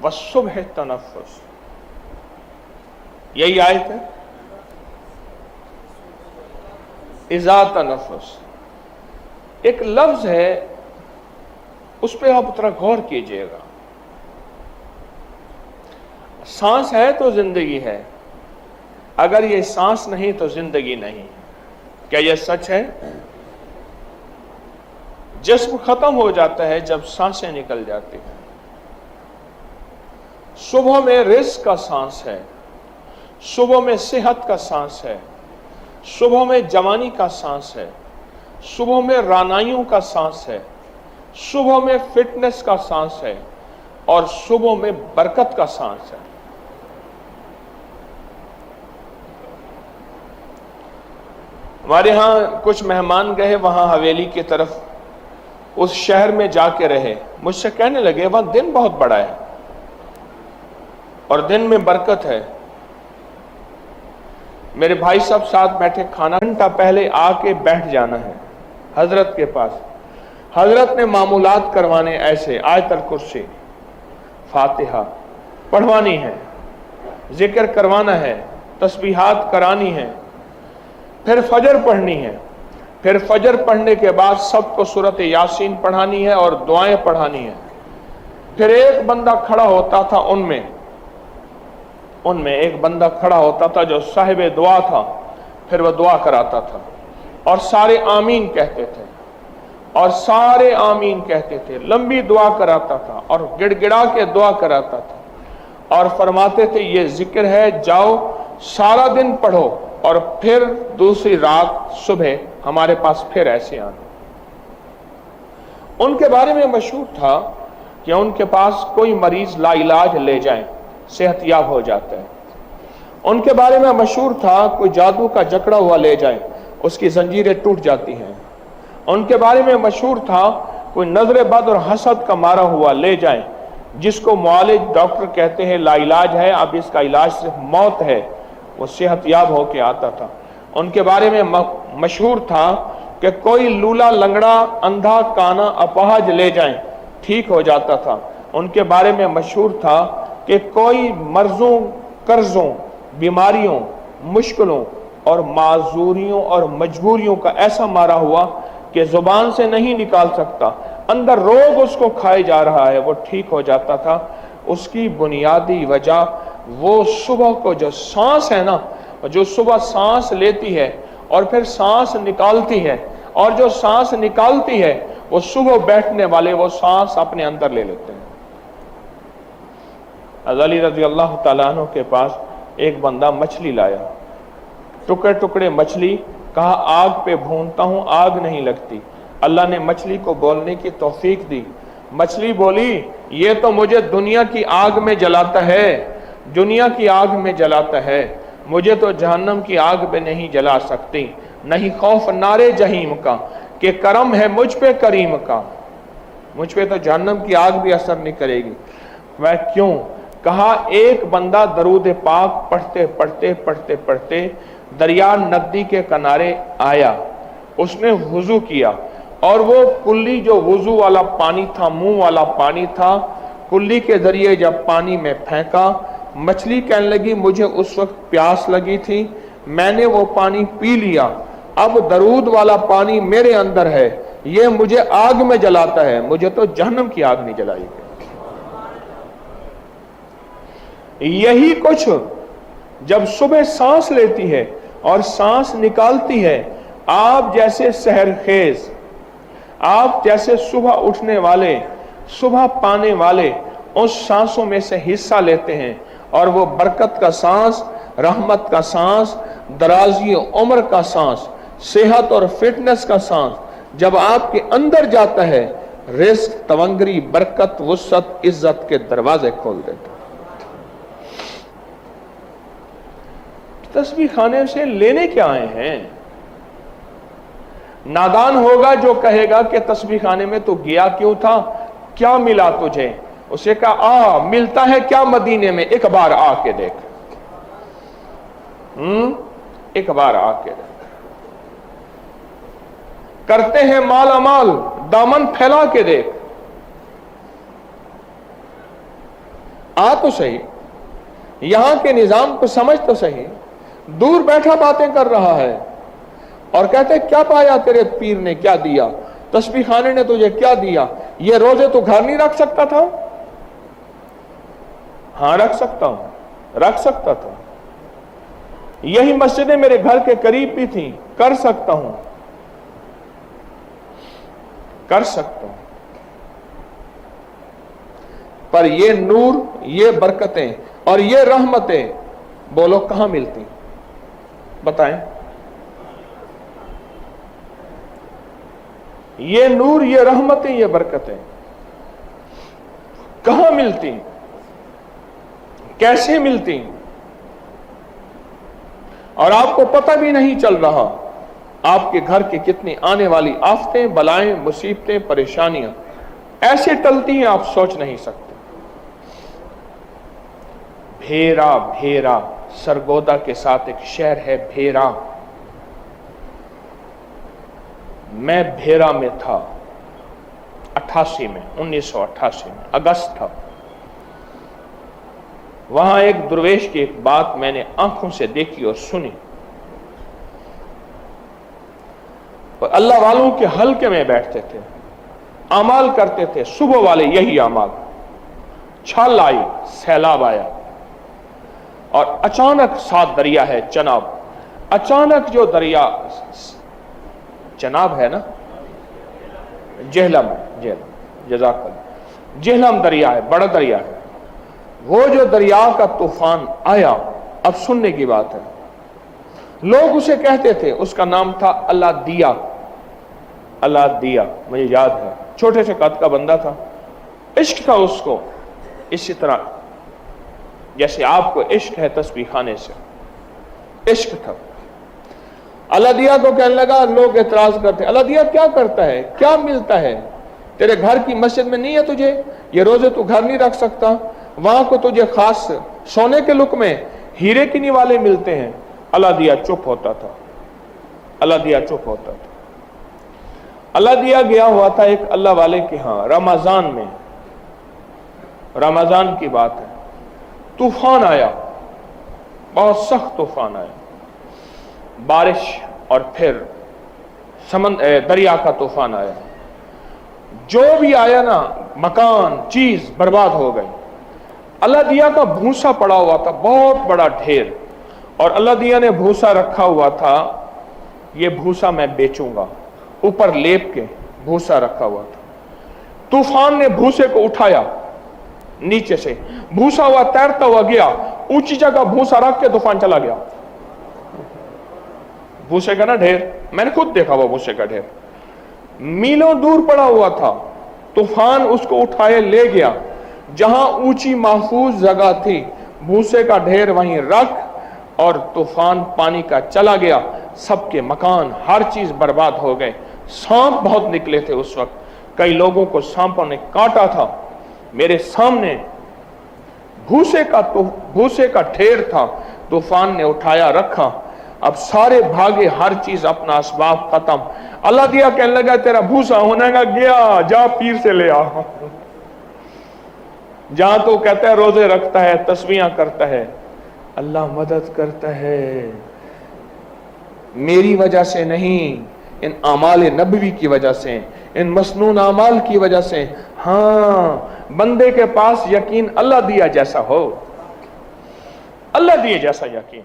वस्सुबह तनफ्फुस, यही आयत है। इज़ा तनफ्फुस एक लफ्ज है, उस पर आप थोड़ा गौर कीजिएगा। सांस है तो जिंदगी है, अगर ये सांस नहीं तो जिंदगी नहीं। क्या यह सच है? जिस्म खत्म हो जाता है जब सांसें निकल जाती हैं। सुबह में रिस्क का सांस है, सुबह में सेहत का सांस है, सुबह में जवानी का सांस है, सुबह में रानाइयों का सांस है, सुबह में फिटनेस का सांस है, और सुबह में बरकत का सांस है। हमारे यहाँ कुछ मेहमान गए वहां हवेली की तरफ, उस शहर में जाके रहे। मुझसे कहने लगे वहां दिन बहुत बड़ा है और दिन में बरकत है। मेरे भाई साहब साथ बैठे, खाना घंटा पहले आके बैठ जाना है हजरत के पास। हजरत ने मामूलात करवाने ऐसे, आयतल कुर्सी, फातिहा पढ़वानी है, जिक्र करवाना है, तस्बीहात करानी है, फिर फजर पढ़नी है, फिर फजर पढ़ने के बाद सबको सूरत यासीन पढ़ानी है और दुआएं पढ़ानी है। फिर एक बंदा खड़ा होता था उनमें एक बंदा खड़ा होता था जो साहिब दुआ था, फिर वह दुआ कराता था और सारे आमीन कहते थे, और सारे आमीन कहते थे। लंबी दुआ कराता था और गिड़गिड़ा के दुआ कराता था और फरमाते थे ये जिक्र है, जाओ सारा दिन पढ़ो और फिर दूसरी रात सुबह हमारे पास फिर ऐसे आना। उनके बारे में मशहूर था कि उनके पास कोई मरीज लाइलाज ले जाए, सेहतयाब हो जाता है। उनके बारे में मशहूर था कोई जादू का जकड़ा हुआ ले जाए, उसकी जंजीरें टूट जाती हैं। उनके बारे में मशहूर था कोई नजर बद और हसद का मारा हुआ ले जाए, जिसको मुआलिज डॉक्टर कहते हैं लाइलाज है, अब इसका इलाज सिर्फ मौत है, वो सेहतयाब होके आता था। उनके बारे में मशहूर था कि कोई लूला लंगड़ा अंधा काना अपाहज ले जाए, ठीक हो जाता था। उनके बारे में मशहूर था कि कोई मर्जों, कर्जों, बीमारियों, मुश्किलों और माजूरियों और मजबूरियों का ऐसा मारा हुआ कि जुबान से नहीं निकाल सकता, अंदर रोग उसको खाए जा रहा है, वो ठीक हो जाता था। उसकी बुनियादी वजह वो सुबह को जो सांस है ना, जो सुबह सांस लेती है और फिर सांस निकालती है, और जो सांस निकालती है वो सुबह बैठने वाले वो सांस अपने अंदर ले लेते हैं। अली रजी अल्लाह तआला अन्हु के पास एक बंदा मछली लाया, टुकड़े टुकड़े मछली, कहा आग पे भूनता हूं, आग नहीं लगती। अल्लाह ने मछली को बोलने की तौफीक दी। मछली बोली ये तो मुझे दुनिया की आग में जलाता है, दुनिया की आग में जलाता है, मुझे तो जहन्नम की आग में नहीं जला सकती। नहीं खौफ नारे जहीम का कि करम है मुझ पे करीम का, मुझ पे तो जहन्नम की आग भी असर नहीं करेगी। मैं क्यों? कहा एक बंदा दरूद पाक पढ़ते पढ़ते पढ़ते पढ़ते दरिया नदी के किनारे आया, उसने वुजू किया और वो कुल्ली जो वुजू वाला पानी था, मुंह वाला पानी था, कुल्ली के जरिए जब पानी में फेंका, मछली कहने लगी मुझे उस वक्त प्यास लगी थी, मैंने वो पानी पी लिया, अब दरूद वाला पानी मेरे अंदर है, ये मुझे आग में जलाता है, मुझे तो जहन्नम की आग नहीं जलाएगी। यही कुछ जब सुबह सांस लेती है और सांस निकालती है, आप जैसे सहरखेज, आप जैसे सुबह उठने वाले, सुबह पाने वाले उस सांसों में से हिस्सा लेते हैं, और वो बरकत का सांस, रहमत का सांस, दराजी उम्र का सांस, सेहत और फिटनेस का सांस जब आपके अंदर जाता है, रिस्क, तवंगरी, बरकत, वुसअत, इज्जत के दरवाजे खोल देता है। तस्बीह खाने से लेने क्या आए हैं? नादान होगा जो कहेगा कि तस्बीह खाने में तो गया क्यों था, क्या मिला तुझे? उसे कहा आ मिलता है क्या मदीने में, एक बार आके देख, एक बार आके देख। करते हैं माल अमाल, दामन फैला के देख। आ तो सही, यहां के निजाम को समझ तो सही। दूर बैठा बातें कर रहा है और कहते क्या पाया तेरे पीर ने, क्या दिया, तस्बीह खाने ने तुझे क्या दिया, ये रोजे तो घर नहीं रख सकता था? हाँ रख सकता हूं, रख सकता था। यही मस्जिदें मेरे घर के करीब भी थी, कर सकता हूं, कर सकता हूं। पर ये नूर, ये बरकतें और ये रहमतें बोलो कहां मिलती? बताएं। ये नूर, ये रहमतें, ये बरकतें कहां मिलती, कैसे मिलती? और आपको पता भी नहीं चल रहा आपके घर की कितनी आने वाली आफतें, बलाएं, मुसीबतें, परेशानियां ऐसे टलती हैं आप सोच नहीं सकते। भेरा, भेरा सरगोदा के साथ एक शहर है भेरा। मैं भेरा में था 88 में, 1988 में अगस्त था। वहां एक दुर्वेश की एक बात मैंने आंखों से देखी और सुनी। और अल्लाह वालों के हल्के में बैठते थे, अमाल करते थे, सुबह वाले यही अमाल। छल आई, सैलाब आया और अचानक साथ दरिया है चनाब। अचानक जो दरिया, चनाब है ना, जेहलम, जेहलम, जज़ाकल्लाह, जेहलम दरिया है, बड़ा दरिया है। वो जो दरिया का तूफान आया, अब सुनने की बात है, लोग उसे कहते थे, उसका नाम था अल्लाह दिया। अल्लाह दिया, मुझे याद है, छोटे से कद का बंदा था, इश्क था उसको, इसी तरह जैसे आपको इश्क है तस्बीह खाने से, इश्क था। अल्लाह दिया को कहने लगा, लोग एतराज करते, अल्लाह दिया क्या करता है, क्या मिलता है, तेरे घर की मस्जिद में नहीं है तुझे, ये रोजे तू घर नहीं रख सकता, वहां को तुझे खास सोने के लुक में हीरे की निवाले मिलते हैं। अल्लाह दिया चुप होता था, अल्लाह दिया चुप होता था। अल्लाह दिया गया हुआ था एक अल्लाह वाले के यहां रमजान में, रमजान की बात है, तूफान आया, बहुत सख्त तूफान आया, बारिश और फिर दरिया का तूफान आया। जो भी आया ना, मकान चीज बर्बाद हो गई। अल्लाह दिया का भूसा पड़ा हुआ था, बहुत बड़ा ढेर, और अल्लाह दिया ने भूसा रखा हुआ था, ये भूसा मैं बेचूंगा, ऊपर लेप के भूसा रखा हुआ था। तूफान ने भूसे को उठाया नीचे से, भूसा हुआ तैरता हुआ गया, ऊंची जगह भूसा रख के तूफान चला गया। भूसे का ना ढेर, मैंने खुद देखा हुआ भूसे का ढेर, मीलों दूर पड़ा हुआ था। तूफान उसको उठाए ले गया, जहां ऊंची महफूज जगह थी, भूसे का ढेर वहीं रख, और तूफान पानी का चला गया। सबके मकान, हर चीज बर्बाद हो गए। सांप बहुत निकले थे उस वक्त, कई लोगों को सांपों ने काटा था। मेरे सामने भूसे का ढेर था, तूफान ने उठाया रखा। अब सारे भागे, हर चीज अपना असबाब खत्म। अल्लाह दिया कहने लगा, तेरा भूसा होने का गया, जा पीर से ले आ। जहां तो कहता है रोजे रखता है, तस्बीहां करता है, अल्लाह मदद करता है, मेरी वजह से नहीं, इन आमाल नबवी की वजह से, इन मसनून आमाल की वजह से। हाँ, बंदे के पास यकीन अल्लाह दिया जैसा हो, अल्लाह दिए जैसा यकीन।